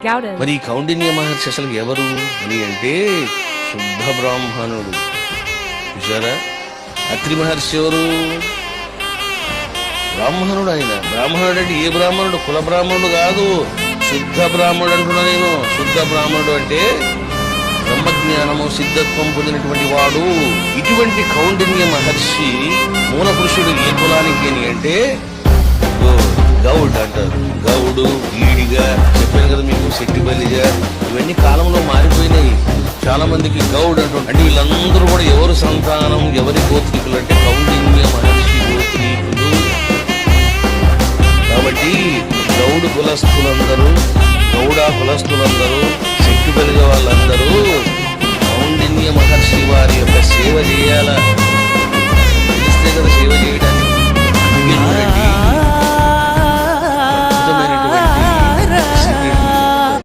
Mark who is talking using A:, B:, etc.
A: మరి ఈ కౌండిన్య మహర్షి అసలు ఎవరు అని అంటే శుద్ధ బ్రాహ్మణుడు. చూసారా, అత్రి మహర్షి ఎవరు? బ్రాహ్మణుడు. ఆయన బ్రాహ్మణుడు అంటే ఏ బ్రాహ్మణుడు? కుల బ్రాహ్మణుడు కాదు, శుద్ధ బ్రాహ్మణుడు అంటున్నా నేను. శుద్ధ బ్రాహ్మణుడు అంటే బ్రహ్మజ్ఞానము సిద్ధత్వం పొందినటువంటి వాడు. ఇటువంటి కౌండిన్య మహర్షి మూల పురుషుడు ఏ కులానికి అని అంటే గౌడ్ అంటారు. గౌడు, ఈడిగా చెప్పాను కదా మీకు, శెట్టిబల్లిగా, ఇవన్నీ కాలంలో మారిపోయినాయి. చాలా మందికి గౌడ్ అంటే వీళ్ళందరూ కూడా ఎవరు సంతానం, ఎవరి గోత్రికులు అంటే కౌండిన్య మహర్షి గోత్రీకులు. కాబట్టి గౌడు కులస్తులందరూ, గౌడ కులస్తులందరూ, శెట్టిబల్లిగా వాళ్ళందరూ కౌండిన్య మహర్షి వారి యొక్క సేవ చేయాల. తెలిస్తే కదా సేవ చేయడానికి.